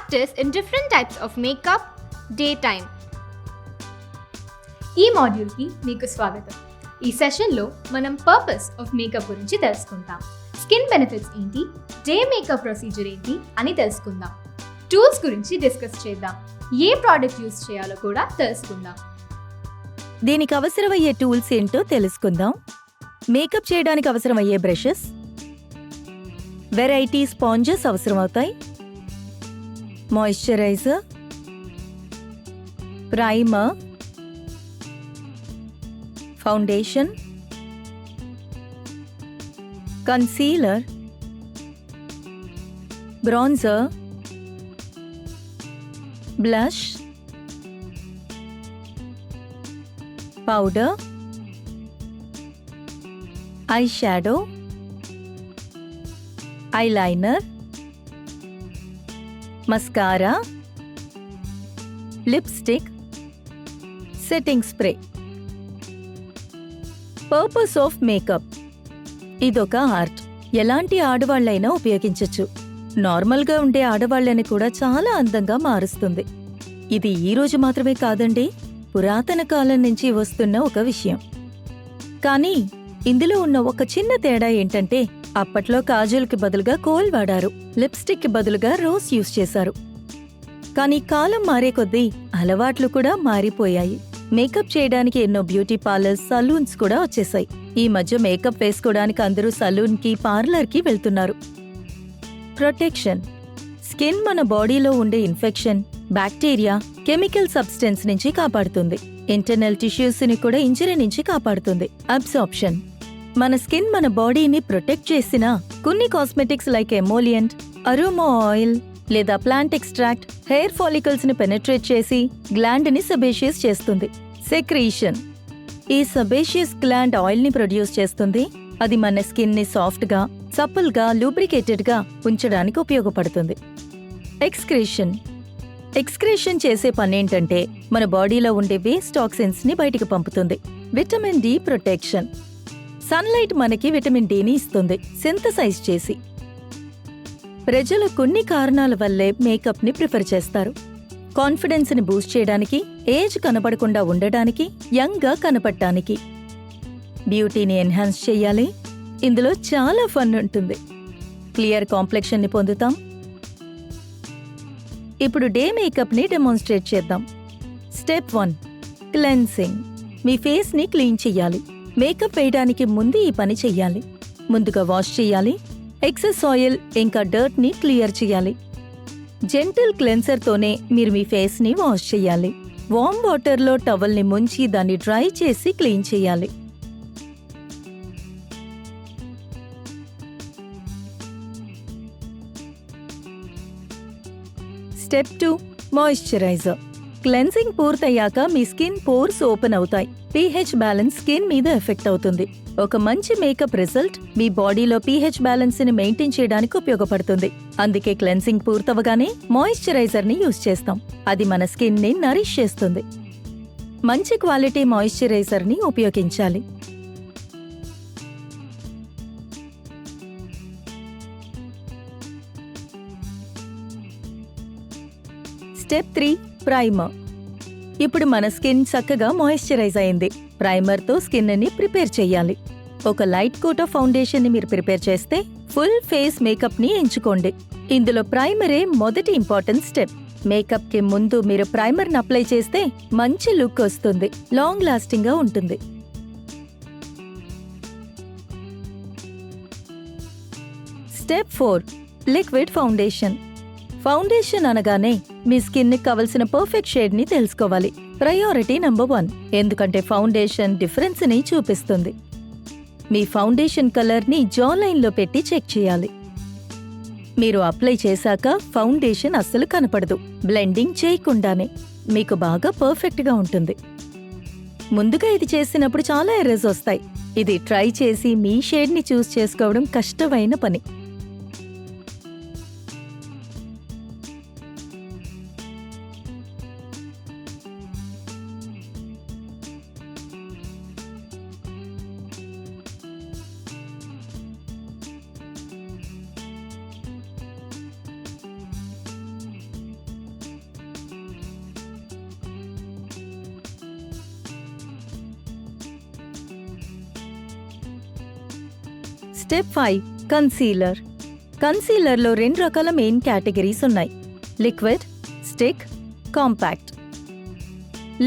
practice in different types of makeup daytime. ఈ మాడ్యూల్కి మీకు స్వాగతం. ఈ సెషన్లో మనం పర్పస్ ఆఫ్ మేకప్ గురించి తెలుసుకుంటాం. స్కిన్ బెనిఫిట్స్ ఏంటి, డే మేకప్ ప్రొసీజర్ ఏంటి అని తెలుసుకుందాం. టూల్స్ గురించి డిస్కస్ చేద్దాం. ఏ ప్రోడక్ట్ యూస్ చేయాలో కూడా తెలుసుకుందాం. దీనికి అవసరమయ్యే టూల్స్ ఏంటో తెలుసుకుందాం. మేకప్ చేయడానికి అవసరమయ్యే బ్రషెస్, వెరైటీ స్పాంజెస్ అవసరమవుతాయి, moisturiser, primer, foundation, concealer, bronzer, blush, powder, eye shadow, eyeliner, mascara, lipstick, setting spray. Purpose of makeup. ఇదొక ఆర్ట్. ఎలాంటి ఆడవాళ్లైనా ఉపయోగించొచ్చు. నార్మల్గా ఉండే ఆడవాళ్లని కూడా చాలా అందంగా మారుస్తుంది. ఇది ఈ రోజు మాత్రమే కాదండి, పురాతన కాలం నుంచి వస్తున్న ఒక విషయం. కానీ ఇందులో ఉన్న ఒక చిన్న తేడా ఏంటంటే, అప్పట్లో కాజల్కి బదులుగా కోల్ వాడారు, లిప్స్టిక్ కి బదులుగా రోజ్ యూస్ చేశారు. కానీ కాలం మారే కొద్దీ అలవాట్లు కూడా మారిపోయాయి. మేకప్ చేయడానికి ఎన్నో బ్యూటీ పార్లర్స్, సలూన్స్ కూడా వచ్చేసాయి. ఈ మధ్య మేకప్ వేసుకోవడానికి అందరూ సలూన్కి, పార్లర్కి వెళ్తున్నారు. ప్రొటెక్షన్. స్కిన్ మన బాడీలో ఉండే ఇన్ఫెక్షన్, బ్యాక్టీరియా, కెమికల్ సబ్స్టెన్స్ నుంచి కాపాడుతుంది. ఇంటర్నల్ టిష్యూస్ ని కూడా ఇంజరీ నుంచి కాపాడుతుంది. అబ్సార్ప్షన్. మన స్కిన్ మన బాడీని ప్రొటెక్ట్ చేసినా కొన్ని cosmetics like emollient, aroma oil లేదా ప్లాంట్ ఎక్స్ట్రాక్ట్ హెయిర్ ఫాలికల్స్ ని పెనెట్రేట్ చేసి గ్లాండ్ ని సెబేషియస్ చేస్తుంది. సెక్రీషన్. ఈ సెబేషియస్ గ్లాండ్ ఆయిల్ ని ప్రొడ్యూస్ చేస్తుంది. అది మన స్కిన్ ని సాఫ్ట్ గా, సపుల్ గా, లూబ్రికేటెడ్ గా ఉంచడానికి ఉపయోగపడుతుంది. ఎక్స్క్రీషన్. ఎక్స్క్రీషన్ చేసే పనేంటంటే మన బాడీలో ఉండే వేస్ట్ టాక్సిన్స్ ని బయటికి పంపుతుంది. Vitamin D protection. సన్లైట్ మనకి విటమిన్ డిని ఇస్తుంది, సింథసైజ్ చేసి. ప్రజలు కొన్ని కారణాల వల్లే మేకప్ ని ప్రిఫర్ చేస్తారు. కాన్ఫిడెన్స్ ని బూస్ట్ చేయడానికి, ఏజ్ కనపడకుండా ఉండడానికి, యంగ్ గా కనపడటానికి. బ్యూటీని ఎన్హాన్స్ చెయ్యాలి. ఇందులో చాలా ఫన్ ఉంటుంది. క్లియర్ కాంప్లెక్షన్ ని పొందుతాం. ఇప్పుడు డే మేకప్ ని డెమోన్స్ట్రేట్ చేద్దాం. Step 1, cleansing. మీ ఫేస్ ని క్లీన్ చెయ్యాలి. మేకప్ వేయడానికి ముందు ఈ పని చెయ్యాలి. ముందుగా వాష్ చెయ్యాలి. ఎక్సెస్ ఆయిల్ ఇంకా డర్ట్ ని క్లియర్ చేయాలి. జెంటిల్ క్లెన్సర్ తోనే మీరు మీ ఫేస్ ని వాష్ చేయాలి. వార్మ్ వాటర్ లో టవల్ ని ముంచి దాన్ని డ్రై చేసి క్లీన్ చేయాలి. Step 2, moisturiser. క్లెన్సింగ్ పూర్తయ్యాక మీ స్కిన్ పోర్స్ ఓపెన్ అవుతాయి. pH బ్యాలెన్స్ స్కిన్ మీద ఎఫెక్ట్ అవుతుంది. ఒక మంచి మేకప్ రిజల్ట్ మీ బాడీలో pH బ్యాలెన్స్ ని మెయింటైన్ చేయడానికి ఉపయోగపడుతుంది. అందుకే క్లెన్సింగ్ పూర్తవగానే మాయిశ్చరైజర్ ని యూజ్ చేస్తాం. అది మన స్కిన్ ని నరిష్ చేస్తుంది. మంచి క్వాలిటీ మాయిశ్చరైజర్ ని ఉపయోగించాలి. Step 3, primer. ఇప్పుడు మన స్కిన్ చక్కగా మాయిశ్చరైజ్ అయింది. ప్రైమర్ తో స్కిన్ ని ప్రిపేర్ చెయ్యాలి. ఒక లైట్ కోట్ ఆఫ్ ఫౌండేషన్ ని మీరు ప్రిపేర్ చేస్తే ఫుల్ ఫేస్ మేకప్ ని ఎంచుకోండి. ఇందులో ప్రైమరే మొదటి ఇంపార్టెంట్ స్టెప్. మేకప్ కి ముందు మీరు ప్రైమర్ ని అప్లై చేస్తే మంచి లుక్ వస్తుంది, లాంగ్ లాస్టింగ్ గా ఉంటుంది. Step 4, liquid foundation. ఫౌండేషన్ అనగానే మీ స్కిన్ కి కావలసిన పర్ఫెక్ట్ షేడ్ ని తెలుసుకోవాలి. ప్రయారిటీ నెంబర్ 1, ఎందుకంటే ఫౌండేషన్ డిఫరెన్స్ ని చూపిస్తుంది. మీ ఫౌండేషన్ కలర్ ని జా లైన్ లో పెట్టి చెక్ చేయాలి. మీరు అప్లై చేశాక ఫౌండేషన్ అస్సలు కనపడదు. బ్లెండింగ్ చేయకుండానే మీకు బాగా పర్ఫెక్ట్ గా ఉంటుంది. ముందుగా ఇది చేసినప్పుడు చాలా ఎర్రర్స్ వస్తాయి. ఇది ట్రై చేసి మీ షేడ్ ని చూస్ చేసుకోవడం కష్టమైన పని. Step 5 concealer. కన్సీలర్లో 2 రకాల మెయిన్ కేటగిరీస్ ఉన్నాయి: liquid, stick, compact.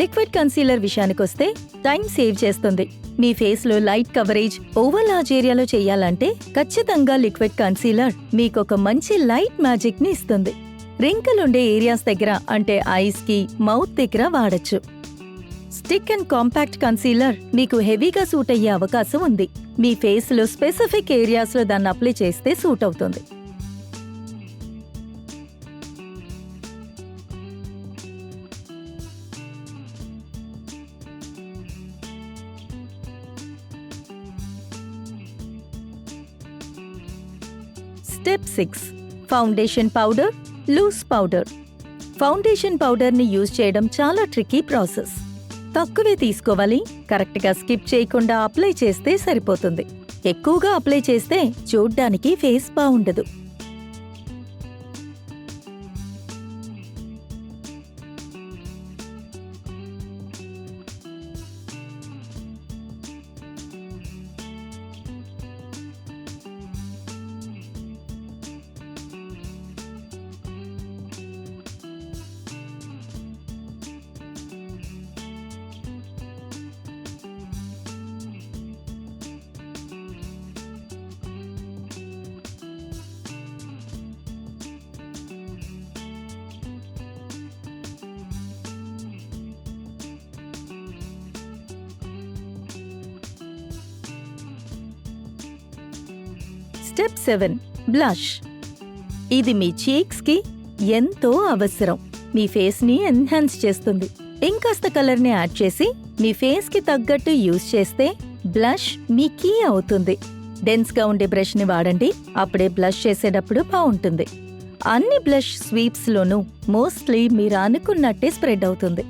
Liquid concealer విషయానికొస్తే టైం సేవ్ చేస్తుంది. మీ ఫేస్లో లైట్ కవరేజ్, ఓవర్ లార్జ్ ఏరియాలో చేయాలంటే ఖచ్చితంగా లిక్విడ్ కన్సీలర్ మీకొక మంచి లైట్ మ్యాజిక్ ని ఇస్తుంది. రింకిల్ ఉండే ఏరియాస్ దగ్గర అంటే ఐస్ కి, మౌత్ దగ్గర వాడచ్చు. స్టిక్ అండ్ కాంపాక్ట్ కన్సీలర్ మీకు హెవీగా సూట్ అయ్యే అవకాశం ఉంది. మీ ఫేస్లో స్పెసిఫిక్ ఏరియాస్లో దాన్ని అప్లై చేస్తే సూట్ అవుతుంది. Step 6 foundation powder, loose powder. Foundation పౌడర్ని యూజ్ చేయడం చాలా ట్రికీ ప్రాసెస్. తక్కువే తీసుకోవాలి, కరెక్ట్గా స్కిప్ చేయకుండా అప్లై చేస్తే సరిపోతుంది. ఎక్కువగా అప్లై చేస్తే చూడ్డానికి ఫేస్ బాగుండదు. Step 7 blush. ఇది మీ చీక్స్ కి ఎంతో అవసరం. మీ ఫేస్ ని ఎన్హాన్స్ చేస్తుంది. ఇంకాస్త కలర్ ని యాడ్ చేసి మీ ఫేస్ కి తగ్గట్టు యూజ్ చేస్తే బ్లష్ మీ కీ అవుతుంది. డెన్స్ గా ఉండే బ్రష్ ని వాడండి, అప్పుడే బ్లష్ చేసేటప్పుడు బాగుంటుంది. అన్ని బ్లష్ స్వీప్స్ లోనూ మోస్ట్లీ మీరు అనుకున్నట్టే స్ప్రెడ్ అవుతుంది.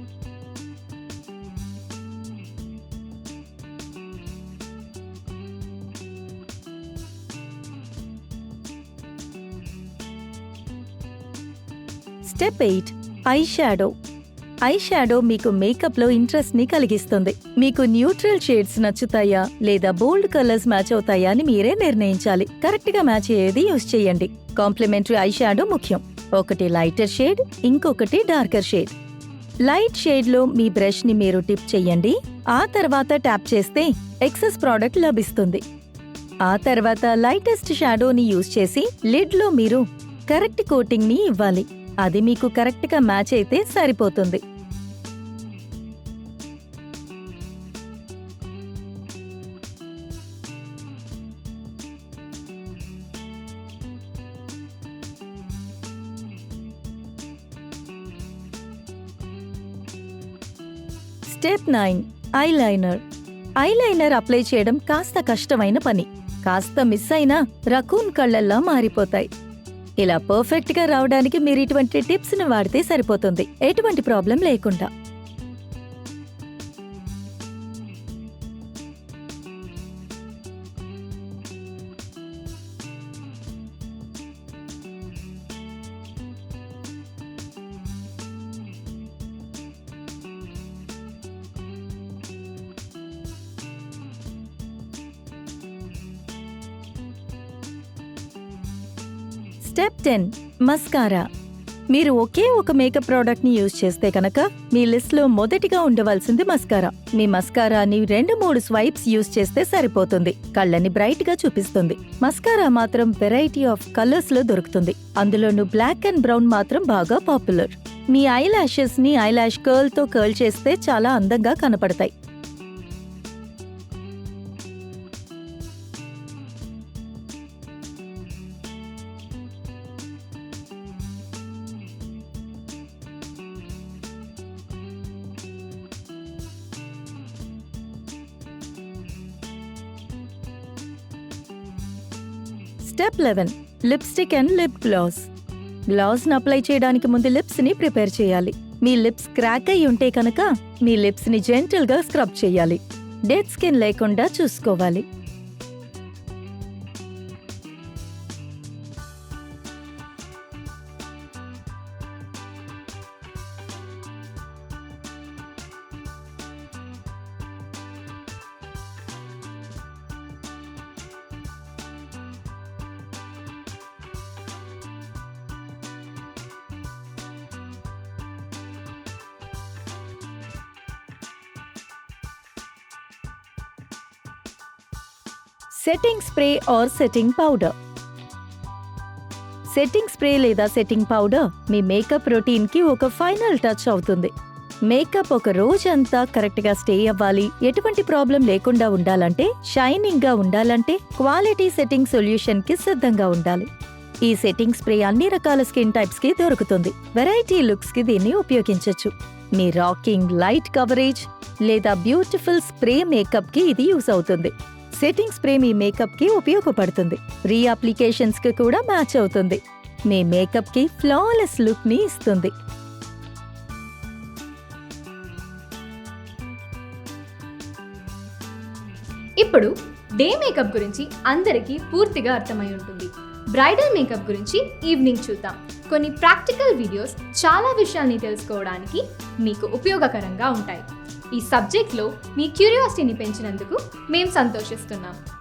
Step 8 eye shadow. Eye shadow మీకు మేకప్లో ఇంట్రెస్ట్ని కలిగిస్తుంది. మీకు న్యూట్రల్ షేడ్స్ నచ్చుతాయా లేదా బోల్డ్ కలర్స్ మ్యాచ్ అవుతాయా అని మీరే నిర్ణయించాలి. కరెక్ట్గా మ్యాచ్ అయ్యేది యూజ్ చేయండి. కాంప్లిమెంటరీ ఐ షాడో ముఖ్యం. ఒకటి లైటర్ షేడ్, ఇంకొకటి డార్కర్ షేడ్. లైట్ షేడ్లో మీ బ్రష్ని మీరు డిప్ చెయ్యండి. ఆ తర్వాత ట్యాప్ చేస్తే ఎక్సెస్ ప్రోడక్ట్ లభిస్తుంది. ఆ తర్వాత లైటెస్ట్ షాడోని యూజ్ చేసి లిడ్లో మీరు కరెక్ట్ కోటింగ్ని ఇవ్వాలి. అది మీకు కరెక్ట్గా మ్యాచ్ అయితే సరిపోతుంది. Step 9 eyeliner. ఐలైనర్ అప్లై చేయడం కాస్త కష్టమైన పని. కాస్త మిస్ అయినా రకూన్ కళ్ళల్లా మారిపోతాయి. ఇలా పర్ఫెక్ట్ గా రావడానికి మీరు ఇటువంటి టిప్స్ ని వాడితే సరిపోతుంది, ఎటువంటి ప్రాబ్లం లేకుండా. Step 10 mascara. మీరు ఒకే ఒక మేకప్ ప్రోడక్ట్ ని యూజ్ చేస్తే కనుక మీ లిస్ట్ లో మొదటిగా ఉండవలసింది మస్కారా. మీ మస్కారాని 2-3 స్వైప్స్ యూజ్ చేస్తే సరిపోతుంది. కళ్ళని బ్రైట్ గా చూపిస్తుంది. మస్కారా మాత్రం వెరైటీ ఆఫ్ కలర్స్ లో దొరుకుతుంది. అందులోనూ బ్లాక్ అండ్ బ్రౌన్ మాత్రం బాగా పాపులర్. మీ ఐ లాషెస్ ని ఐలాష్ కర్ల్ తో కర్ల్ చేస్తే చాలా అందంగా కనపడతాయి. Step 11 lipstick and lip gloss. గ్లాస్ని అప్లై చేయడానికి ముందు లిప్స్ని ప్రిపేర్ చేయాలి. మీ లిప్స్ క్రాక్ అయి ఉంటే కనుక మీ లిప్స్ని జెంటిల్గా స్క్రబ్ చేయాలి. డెడ్ స్కిన్ లేకుండా చూసుకోవాలి. Setting spray are setting powder. Setting spray లేదా సెట్టింగ్ పౌడర్ మీ మేకప్ రొటీన్కి ఒక ఫైనల్ టచ్ అవుతుంది. మేకప్ ఒక రోజంతా కరెక్ట్గా స్టే అవ్వాలి, ఎటువంటి ప్రాబ్లం లేకుండా ఉండాలంటే, షైనింగ్గా ఉండాలంటే క్వాలిటీ సెట్టింగ్ సొల్యూషన్కి సిద్ధంగా ఉండాలి. ఈ సెట్టింగ్ స్ప్రే అన్ని రకాల స్కిన్ టైప్స్కి దొరుకుతుంది. వెరైటీ లుక్స్కి దీన్ని ఉపయోగించవచ్చు. మీ రాకింగ్, లైట్ కవరేజ్ లేదా బ్యూటిఫుల్ స్ప్రే మేకప్కి ఇది యూస్ అవుతుంది. సెట్టింగ్ స్ప్రే మీ మేకప్కి ఉపయోగపడుతుంది. రీఅప్లికేషన్స్కి కూడా మ్యాచ్ అవుతుంది. మీ మేకప్కి ఫ్లాలెస్ లుక్ని ఇస్తుంది. ఇప్పుడు డే మేకప్ గురించి అందరికీ పూర్తిగా అర్థమై ఉంటుంది. బ్రైడల్ మేకప్ గురించి ఈవినింగ్ చూద్దాం. కొన్ని ప్రాక్టికల్ వీడియోస్ చాలా విషయాల్ని తెలుసుకోవడానికి మీకు ఉపయోగకరంగా ఉంటాయి. ఈ సబ్జెక్ట్లో మీ క్యూరియాసిటీని పెంచినందుకు మేము సంతోషిస్తున్నాం.